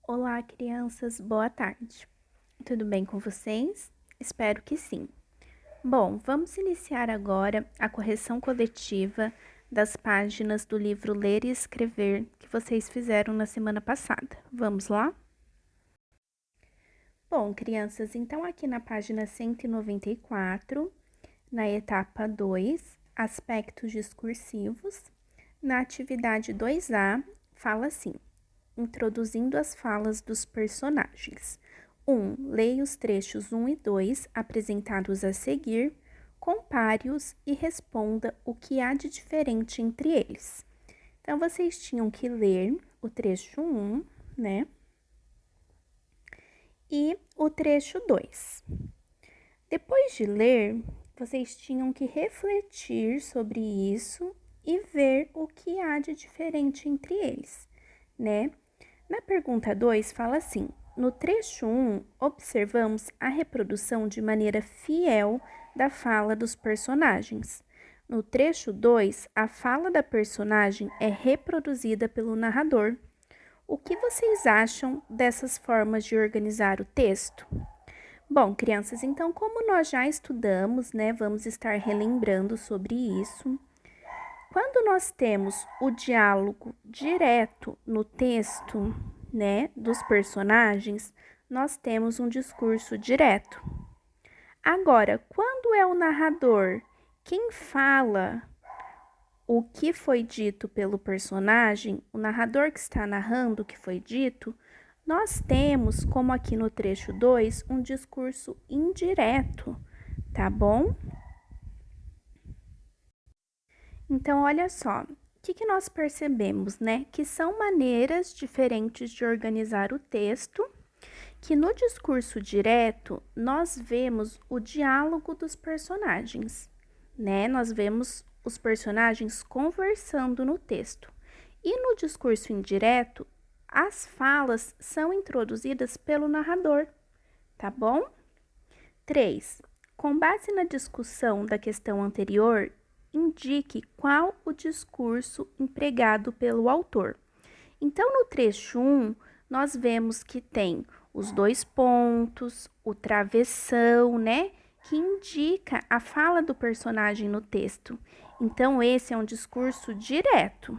Olá, crianças, boa tarde. Tudo bem com vocês? Espero que sim. Bom, vamos iniciar agora a correção coletiva das páginas do livro Ler e Escrever que vocês fizeram na semana passada. Vamos lá? Bom, crianças, então aqui na página 194, na etapa 2, aspectos discursivos, na atividade 2A, fala assim: introduzindo as falas dos personagens. 1. Leia os trechos 1 e 2 apresentados a seguir, compare-os e responda o que há de diferente entre eles. Então, vocês tinham que ler o trecho 1, né? E o trecho 2. Depois de ler, vocês tinham que refletir sobre isso e ver o que há de diferente entre eles, né? Na pergunta 2, fala assim: no trecho 1, observamos a reprodução de maneira fiel da fala dos personagens. No trecho 2, a fala da personagem é reproduzida pelo narrador. O que vocês acham dessas formas de organizar o texto? Bom, crianças, então, como nós já estudamos, né, vamos estar relembrando sobre isso. Quando nós temos o diálogo direto no texto, né, dos personagens, nós temos um discurso direto. Agora, quando é o narrador quem fala o que foi dito pelo personagem, o narrador que está narrando o que foi dito, nós temos, como aqui no trecho 2, um discurso indireto, tá bom? Então, olha só, o que nós percebemos, né? Que são maneiras diferentes de organizar o texto, que no discurso direto nós vemos o diálogo dos personagens, né? Nós vemos os personagens conversando no texto. E no discurso indireto, as falas são introduzidas pelo narrador, tá bom? 3. Com base na discussão da questão anterior, indique qual o discurso empregado pelo autor. Então, no trecho 1, nós vemos que tem os dois pontos, o travessão, né? Que indica a fala do personagem no texto. Então, esse é um discurso direto.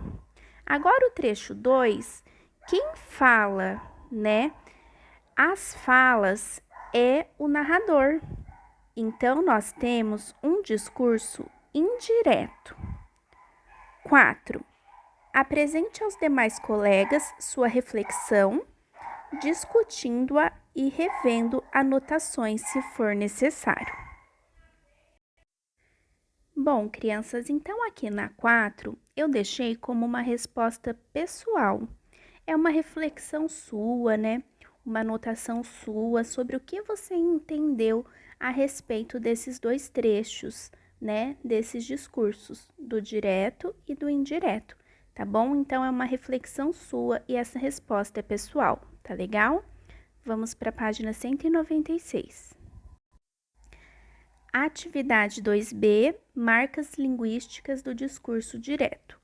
Agora, o trecho 2, quem fala, né? As falas é o narrador. Então, nós temos um discurso indireto. 4. Apresente aos demais colegas sua reflexão, discutindo-a e revendo anotações se for necessário. Bom, crianças, então aqui na 4 eu deixei como uma resposta pessoal. É uma reflexão sua, né? Uma anotação sua sobre o que você entendeu a respeito desses dois trechos, né? Desses discursos, do direto e do indireto, tá bom? Então, é uma reflexão sua e essa resposta é pessoal, tá legal? Vamos para a página 196. Atividade 2B, marcas linguísticas do discurso direto.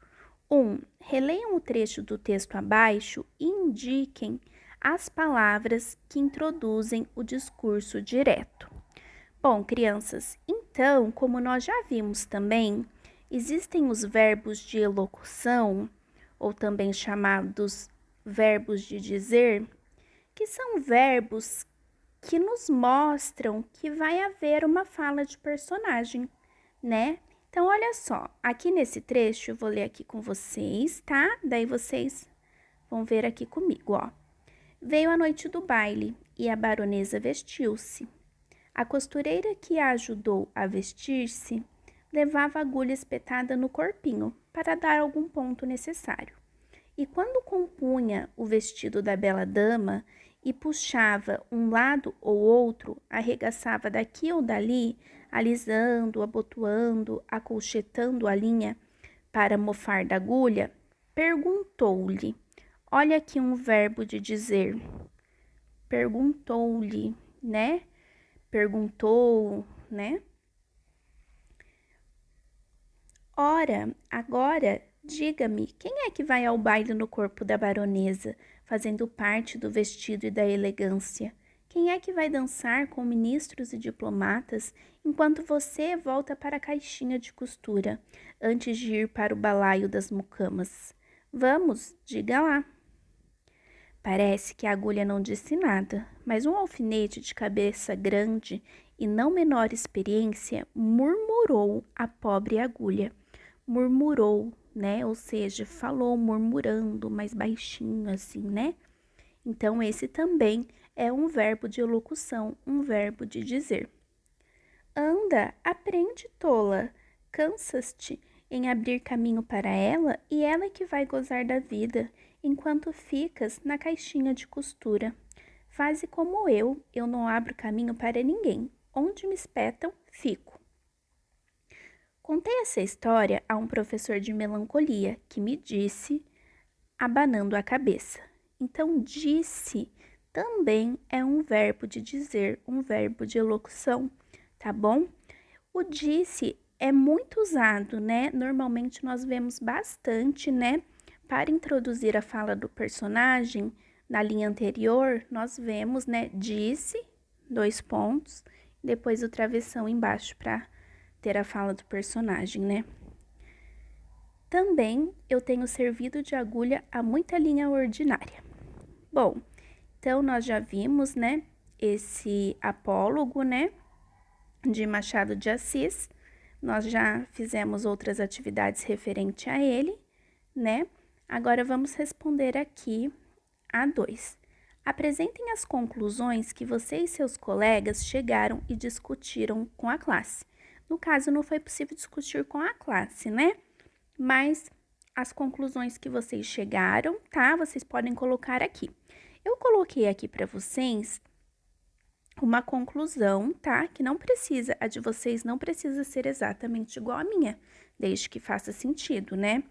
1. Releiam o trecho do texto abaixo e indiquem as palavras que introduzem o discurso direto. Bom, crianças, então, como nós já vimos também, existem os verbos de elocução, ou também chamados verbos de dizer, que são verbos que nos mostram que vai haver uma fala de personagem, né? Então, olha só, aqui nesse trecho, eu vou ler aqui com vocês, tá? Daí vocês vão ver aqui comigo, ó. Veio a noite do baile e a baronesa vestiu-se. A costureira que a ajudou a vestir-se levava a agulha espetada no corpinho para dar algum ponto necessário. E quando compunha o vestido da bela dama e puxava um lado ou outro, arregaçava daqui ou dali, alisando, abotoando, acolchetando a linha para mofar da agulha, perguntou-lhe. Olha aqui um verbo de dizer. Perguntou-lhe, né? Perguntou, né? Ora, agora, diga-me, quem é que vai ao baile no corpo da baronesa? fazendo parte do vestido e da elegância? Quem é que vai dançar com ministros e diplomatas enquanto você volta para a caixinha de costura, antes de ir para o balaio das mucamas? Vamos, diga lá. Parece que a agulha não disse nada, mas um alfinete de cabeça grande e não menor experiência murmurou a pobre agulha. Murmurou, né? Ou seja, falou murmurando, mais baixinho assim, né? Então, esse também é um verbo de locução, um verbo de dizer. Anda, aprende, tola. Cansas-te em abrir caminho para ela e ela é que vai gozar da vida, enquanto ficas na caixinha de costura. Faze como eu não abro caminho para ninguém. Onde me espetam, fico. Contei essa história a um professor de melancolia que me disse, abanando a cabeça. Então, disse também é um verbo de dizer, um verbo de locução, tá bom? O disse é muito usado, né? Normalmente nós vemos bastante, né? Para introduzir a fala do personagem, na linha anterior, nós vemos, né? Disse, dois pontos, depois o travessão embaixo para ter a fala do personagem, né? Também eu tenho servido de agulha a muita linha ordinária. Bom, então nós já vimos, né, esse apólogo, né, de Machado de Assis. Nós já fizemos outras atividades referente a ele, né? Agora vamos responder aqui a 2. Apresentem as conclusões que você e seus colegas chegaram e discutiram com a classe. No caso, não foi possível discutir com a classe, né? Mas as conclusões que vocês chegaram, tá? Vocês podem colocar aqui. Eu coloquei aqui para vocês uma conclusão, tá? Que não precisa, a de vocês não precisa ser exatamente igual à minha, desde que faça sentido, né?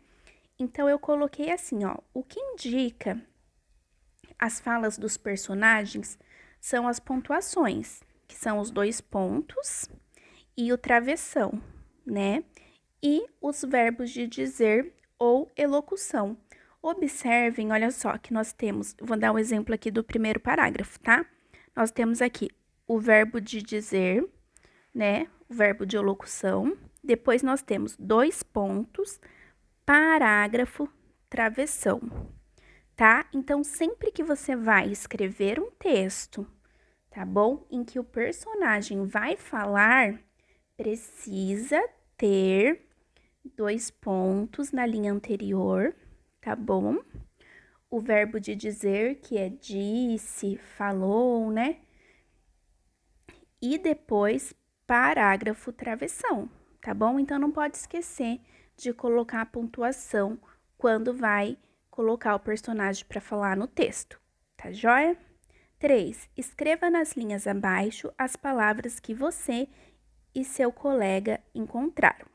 Então, eu coloquei assim, ó, o que indica as falas dos personagens são as pontuações, que são os 2 pontos e o travessão, né? E os verbos de dizer ou elocução. Observem, olha só, que nós temos, vou dar um exemplo aqui do primeiro parágrafo, tá? Nós temos aqui o verbo de dizer, né? O verbo de elocução. Depois nós temos 2 pontos, parágrafo, travessão, tá? Então, sempre que você vai escrever um texto, tá bom? Em que o personagem vai falar, precisa ter 2 pontos na linha anterior, tá bom? O verbo de dizer, que é disse, falou, né? E depois, parágrafo, travessão, tá bom? Então, não pode esquecer de colocar a pontuação quando vai colocar o personagem para falar no texto, tá joia? 3. Escreva nas linhas abaixo as palavras que você e seu colega encontraram.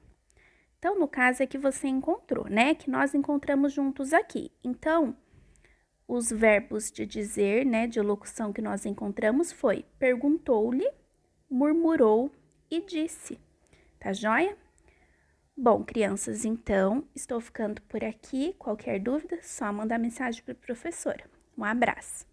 Então, no caso é que você encontrou, né? Que nós encontramos juntos aqui. Então, os verbos de dizer, né, de locução que nós encontramos foi perguntou-lhe, murmurou e disse. Tá joia? Bom, crianças, então, estou ficando por aqui. Qualquer dúvida, só mandar mensagem para a professora. Um abraço.